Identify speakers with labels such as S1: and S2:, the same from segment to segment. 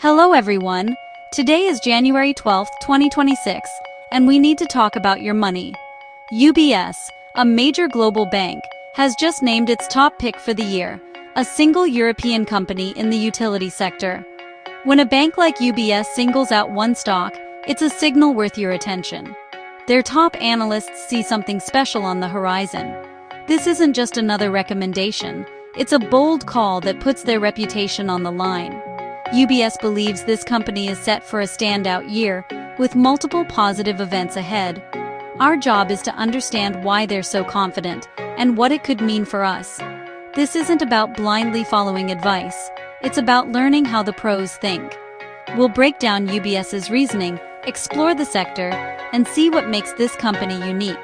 S1: Hello everyone. Today is January 12, 2026, and we need to talk about your money. UBS, a major global bank, has just named its top pick for the year, a single European company in the utility sector. When a bank like UBS singles out one stock, it's a signal worth your attention. Their top analysts see something special on the horizon. This isn't just another recommendation, it's a bold call that puts their reputation on the line. UBS believes this company is set for a standout year, with multiple positive events ahead. Our job is to understand why they're so confident, and what it could mean for us. This isn't about blindly following advice, it's about learning how the pros think. We'll break down UBS's reasoning, explore the sector, and see what makes this company unique.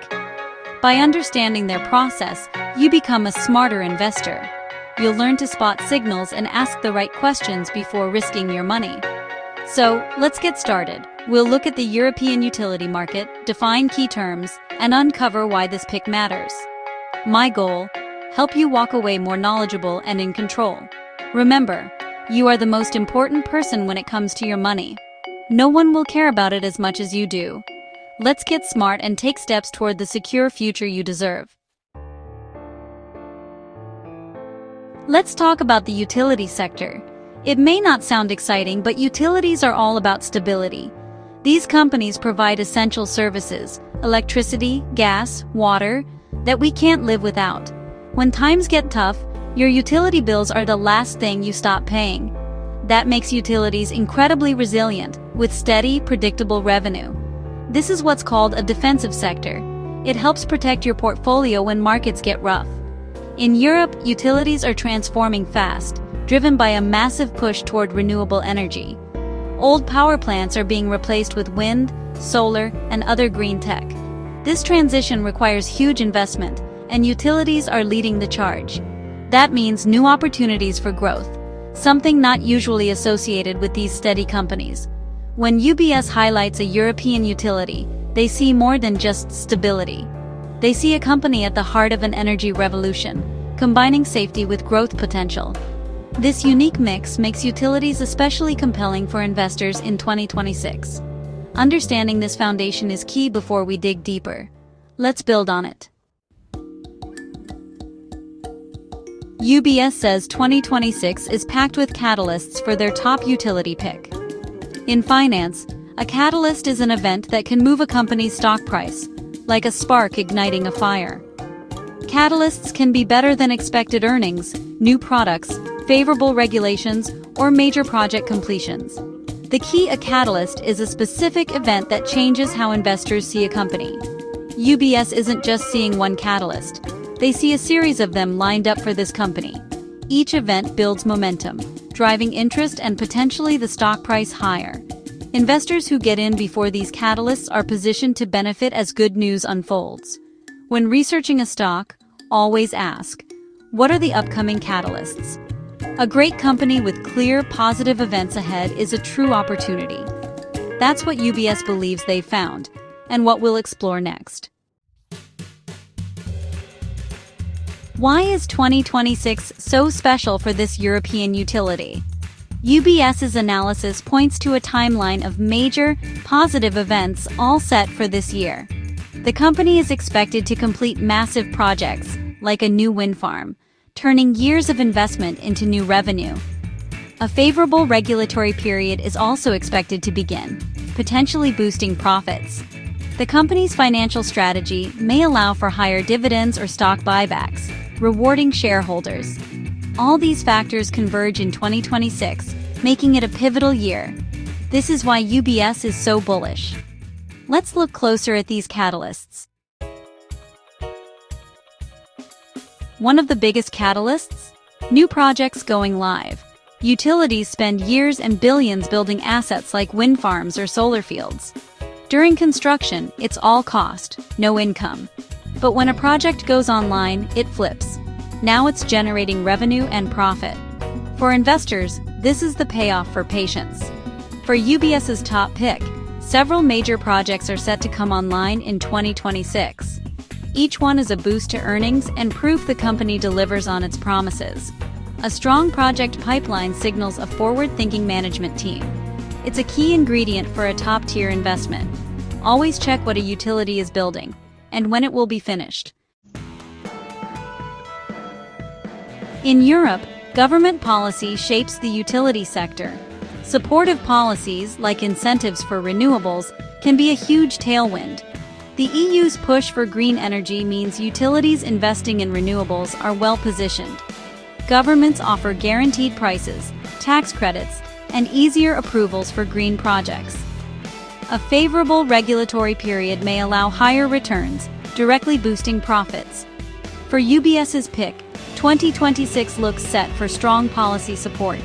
S1: By understanding their process, you become a smarter investor. You'll learn to spot signals and ask the right questions before risking your money. So, let's get started. We'll look at the European utility market, define key terms, and uncover why this pick matters. My goal: help you walk away more knowledgeable and in control. Remember, you are the most important person when it comes to your money. No one will care about it as much as you do. Let's get smart and take steps toward the secure future you deserve. Let's talk about the utility sector. It may not sound exciting, but utilities are all about stability. These companies provide essential services, electricity, gas, water, that we can't live without. When times get tough, your utility bills are the last thing you stop paying. That makes utilities incredibly resilient, with steady, predictable revenue. This is what's called a defensive sector. It helps protect your portfolio when markets get rough. In Europe, utilities are transforming fast, driven by a massive push toward renewable energy. Old power plants are being replaced with wind, solar, and other green tech. This transition requires huge investment, and utilities are leading the charge. That means new opportunities for growth, something not usually associated with these steady companies. When UBS highlights a European utility, they see more than just stability. They see a company at the heart of an energy revolution, combining safety with growth potential. This unique mix makes utilities especially compelling for investors in 2026. Understanding this foundation is key before we dig deeper. Let's build on it. UBS says 2026 is packed with catalysts for their top utility pick. In finance, a catalyst is an event that can move a company's stock price, like a spark igniting a fire. Catalysts can be better than expected earnings, new products, favorable regulations, or major project completions. The key: a catalyst is a specific event that changes how investors see a company. UBS isn't just seeing one catalyst. They see a series of them lined up for this company. Each event builds momentum, driving interest and potentially the stock price higher. Investors who get in before these catalysts are positioned to benefit as good news unfolds. When researching a stock, always ask, what are the upcoming catalysts? A great company with clear, positive events ahead is a true opportunity. That's what UBS believes they've found, and what we'll explore next. Why is 2026 so special for this European utility? UBS's analysis points to a timeline of major, positive events all set for this year. The company is expected to complete massive projects, like a new wind farm, turning years of investment into new revenue. A favorable regulatory period is also expected to begin, potentially boosting profits. The company's financial strategy may allow for higher dividends or stock buybacks, rewarding shareholders. All these factors converge in 2026, making it a pivotal year. This is why UBS is so bullish. Let's look closer at these catalysts. One of the biggest catalysts? New projects going live. Utilities spend years and billions building assets like wind farms or solar fields. During construction, it's all cost, no income. But when a project goes online, it flips. Now it's generating revenue and profit. For investors, this is the payoff for patience. For UBS's top pick, several major projects are set to come online in 2026. Each one is a boost to earnings and proof the company delivers on its promises. A strong project pipeline signals a forward-thinking management team. It's a key ingredient for a top-tier investment. Always check what a utility is building and when it will be finished. In Europe, government policy shapes the utility sector. Supportive policies, like incentives for renewables, can be a huge tailwind. The EU's push for green energy means utilities investing in renewables are well positioned. Governments offer guaranteed prices, tax credits, and easier approvals for green projects. A favorable regulatory period may allow higher returns, directly boosting profits. For UBS's pick, 2026 looks set for strong policy support.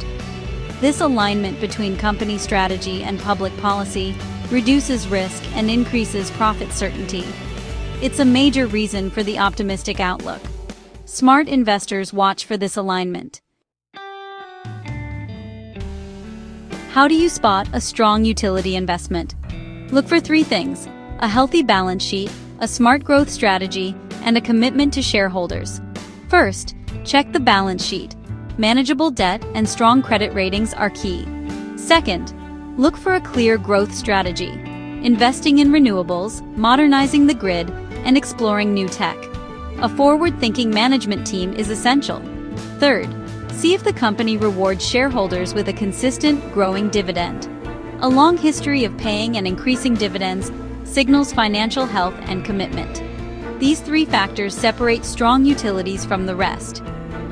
S1: This alignment between company strategy and public policy reduces risk and increases profit certainty. It's a major reason for the optimistic outlook. Smart investors watch for this alignment. How do you spot a strong utility investment? Look for three things: a healthy balance sheet, a smart growth strategy, and a commitment to shareholders. First, check the balance sheet. Manageable debt and strong credit ratings are key. Second, look for a clear growth strategy, investing in renewables, modernizing the grid, and exploring new tech. A forward-thinking management team is essential. Third, see if the company rewards shareholders with a consistent, growing dividend. A long history of paying and increasing dividends signals financial health and commitment. These three factors separate strong utilities from the rest.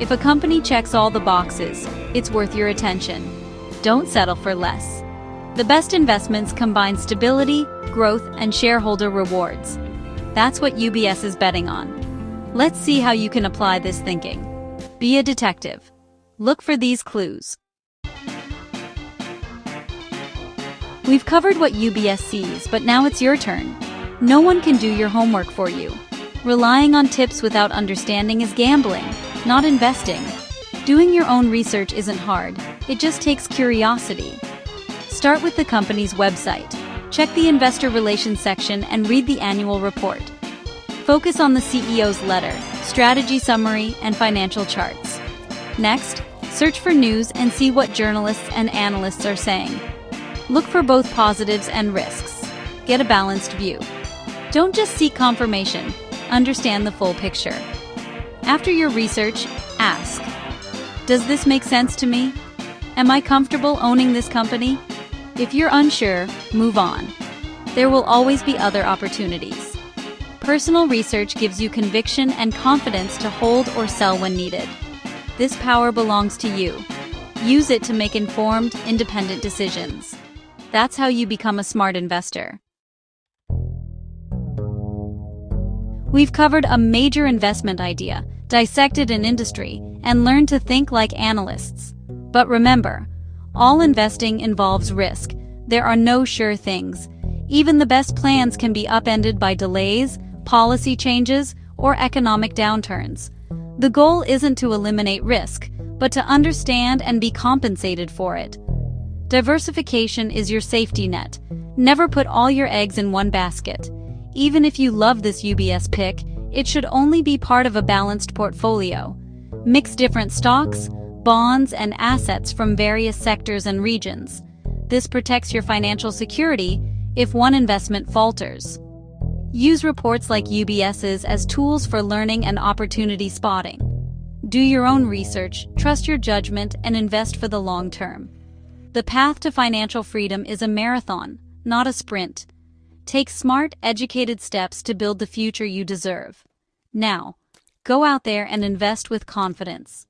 S1: If a company checks all the boxes, it's worth your attention. Don't settle for less. The best investments combine stability, growth, and shareholder rewards. That's what UBS is betting on. Let's see how you can apply this thinking. Be a detective. Look for these clues. We've covered what UBS sees, but now it's your turn. No one can do your homework for you. Relying on tips without understanding is gambling, not investing. Doing your own research isn't hard, it just takes curiosity. Start with the company's website. Check the investor relations section and read the annual report. Focus on the CEO's letter, strategy summary, and financial charts. Next, search for news and see what journalists and analysts are saying. Look for both positives and risks. Get a balanced view. Don't just seek confirmation, understand the full picture. After your research, ask, does this make sense to me? Am I comfortable owning this company? If you're unsure, move on. There will always be other opportunities. Personal research gives you conviction and confidence to hold or sell when needed. This power belongs to you. Use it to make informed, independent decisions. That's how you become a smart investor. We've covered a major investment idea, dissected an industry, and learned to think like analysts. But remember, all investing involves risk. There are no sure things. Even the best plans can be upended by delays, policy changes, or economic downturns. The goal isn't to eliminate risk, but to understand and be compensated for it. Diversification is your safety net. Never put all your eggs in one basket. Even if you love this UBS pick, it should only be part of a balanced portfolio. Mix different stocks, bonds, and assets from various sectors and regions. This protects your financial security if one investment falters. Use reports like UBS's as tools for learning and opportunity spotting. Do your own research, trust your judgment, and invest for the long term. The path to financial freedom is a marathon, not a sprint. Take smart, educated steps to build the future you deserve. Now, go out there and invest with confidence.